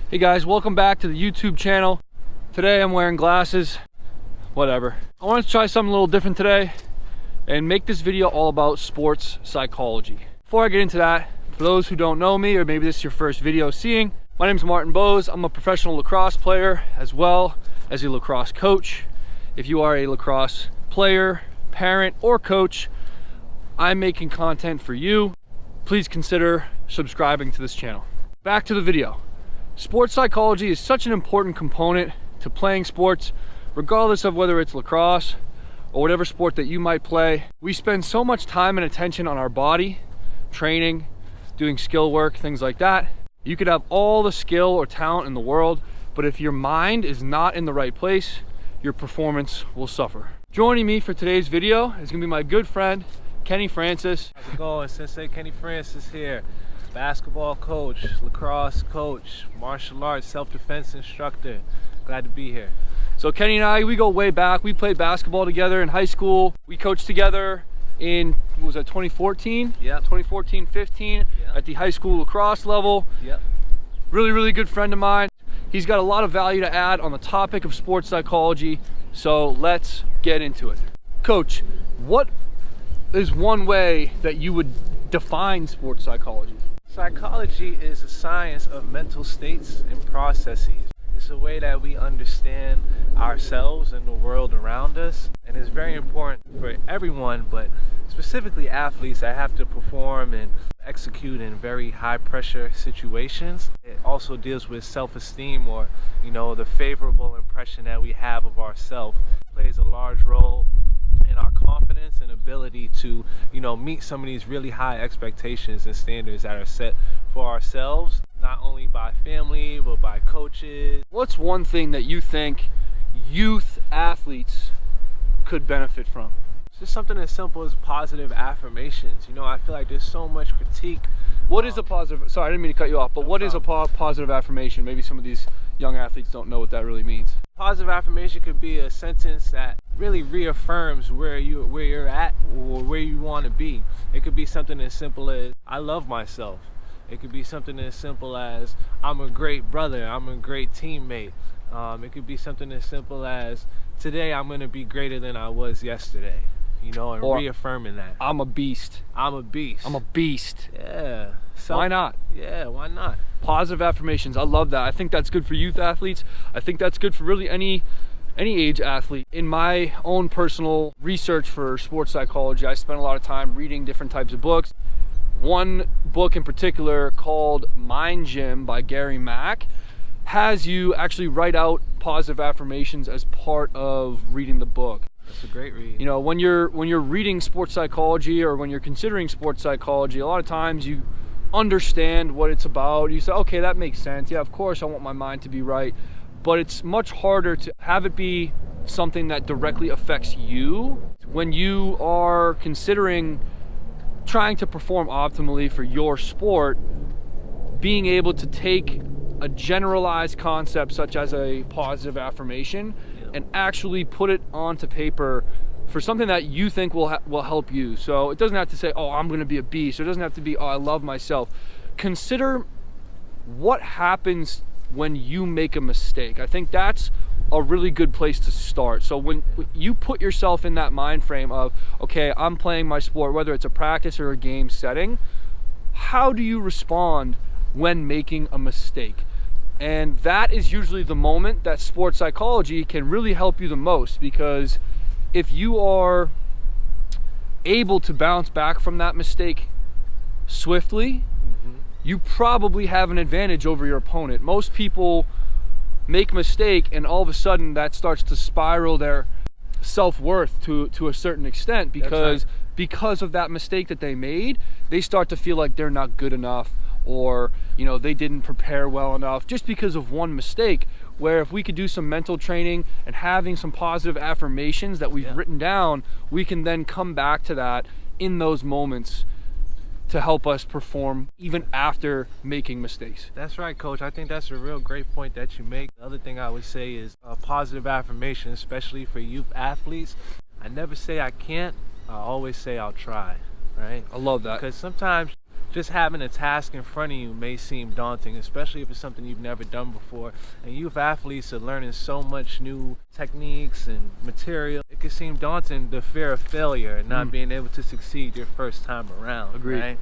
Hey guys, welcome back to the YouTube channel. Today I'm wearing glasses, whatever. I wanted to try something a little different today and make this video all about sports psychology. Before I get into that, for those who don't know me, or maybe this is your first video seeing, my name is Martin Bose. I'm a professional lacrosse player as well as a lacrosse coach. If you are a lacrosse player, parent, or coach, I'm making content for you. Please consider subscribing to this channel. Back to the video. Sports psychology is such an important component to playing sports, regardless of whether it's lacrosse or whatever sport that you might play. We spend so much time and attention on our body, training, doing skill work, things like that. You could have all the skill or talent in the world, but if your mind is not in the right place, your performance will suffer. Joining me for today's video is gonna be my good friend, Kenny Francis. How's it going? Sensei Kenny Francis here. Basketball coach, lacrosse coach, martial arts, self-defense instructor. Glad to be here. So Kenny and I, we go way back. We played basketball together in high school. We coached together in, what was that, 2014? Yep. 2014-15 Yep. at the high school lacrosse level. Yep. Really good friend of mine. He's got a lot of value to add on the topic of sports psychology. So let's get into it. Coach, what is one way that you would define sports psychology? Psychology is a science of mental states and processes. It's a way that we understand ourselves and the world around us, and it's very important for everyone, but specifically athletes that have to perform and execute in very high pressure situations. It also deals with self-esteem, or the favorable impression that we have of ourselves. It plays a large role in our confidence and ability to meet some of these really high expectations and standards that are set for ourselves, not only by family but by coaches. What's one thing that you think youth athletes could benefit from? It's just something as simple as positive affirmations. I feel like there's so much critique. What is a positive, sorry, I didn't mean to cut you off, but what is a positive affirmation? Maybe some of these young athletes don't know what that really means. Positive affirmation could be a sentence that really reaffirms where you're at or where you want to be. It could be something as simple as, I love myself. It could be something as simple as, I'm a great brother, I'm a great teammate. It could be something as simple as, today I'm going to be greater than I was yesterday. And or reaffirming that. I'm a beast. I'm a beast. I'm a beast. Yeah. Why not? Yeah, why not? Positive affirmations. I love that. I think that's good for youth athletes. I think that's good for really any age athlete. In my own personal research for sports psychology, I spent a lot of time reading different types of books. One book in particular called Mind Gym by Gary Mack has you actually write out positive affirmations as part of reading the book. That's a great read. When you're reading sports psychology, or when you're considering sports psychology, a lot of times you understand what it's about. You say, okay, that makes sense. Yeah, of course I want my mind to be right. But it's much harder to have it be something that directly affects you. When you are considering trying to perform optimally for your sport, being able to take a generalized concept such as a positive affirmation and actually put it onto paper for something that you think will help you. So it doesn't have to say, oh, I'm going to be a beast. It doesn't have to be, oh, I love myself. Consider what happens when you make a mistake. I think that's a really good place to start. So when you put yourself in that mind frame of, okay, I'm playing my sport, whether it's a practice or a game setting, how do you respond when making a mistake? And that is usually the moment that sports psychology can really help you the most, because if you are able to bounce back from that mistake swiftly, you probably have an advantage over your opponent. Most people make a mistake and all of a sudden that starts to spiral their self-worth to a certain extent, because of that mistake that they made, they start to feel like they're not good enough, or they didn't prepare well enough just because of one mistake. Where if we could do some mental training and having some positive affirmations that we've written down, we can then come back to that in those moments to help us perform even after making mistakes. That's right, Coach. I think that's a real great point that you make. The other thing I would say is a positive affirmation, especially for youth athletes. I never say I can't, I always say I'll try, right? I love that. Because sometimes just having a task in front of you may seem daunting, especially if it's something you've never done before. And youth athletes are learning so much new techniques and material. It can seem daunting, the fear of failure and not being able to succeed your first time around. Agreed. Right?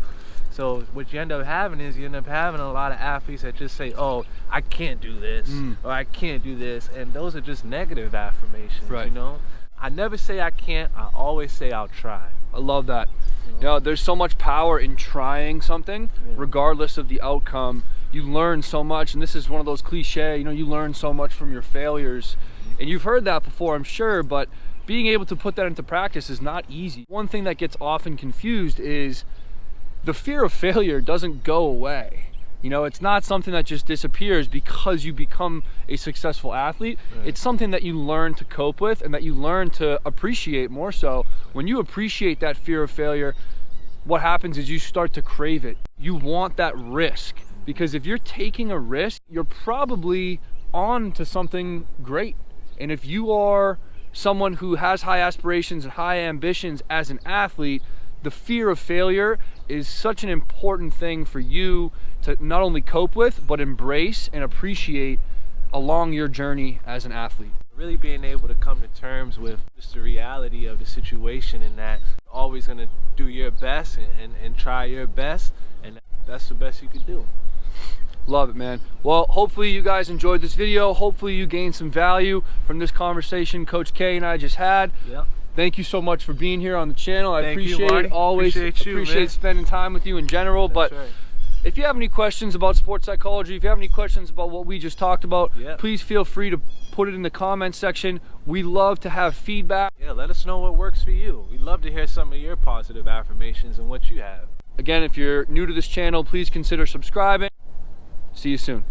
So what you end up having is you end up having a lot of athletes that just say, oh, I can't do this, or I can't do this. And those are just negative affirmations, Right. you know? I never say I can't, I always say I'll try. I love that. You know, there's so much power in trying something, regardless of the outcome. You learn so much, and this is one of those cliche, you know, you learn so much from your failures. And you've heard that before, I'm sure, but being able to put that into practice is not easy. One thing that gets often confused is the fear of failure doesn't go away. You know, it's not something that just disappears because you become a successful athlete. Right. It's something that you learn to cope with and that you learn to appreciate more so. When you appreciate that fear of failure, what happens is you start to crave it. You want that risk, because if you're taking a risk, you're probably on to something great. And if you are someone who has high aspirations and high ambitions as an athlete, the fear of failure is such an important thing for you to not only cope with, but embrace and appreciate along your journey as an athlete. Really being able to come to terms with just the reality of the situation, and that you're always going to do your best and try your best, and that's the best you could do. Love it, man. Well, hopefully you guys enjoyed this video. Hopefully you gained some value from this conversation Coach K and I just had. Yep. Thank you so much for being here on the channel. I Thank you, appreciate Marty. it. Always appreciate spending time with you in general. That's but right. if you have any questions about sports psychology, if you have any questions about what we just talked about, please feel free to put it in the comments section. We love to have feedback. Yeah, let us know what works for you. We'd love to hear some of your positive affirmations and what you have. Again, if you're new to this channel, please consider subscribing. See you soon.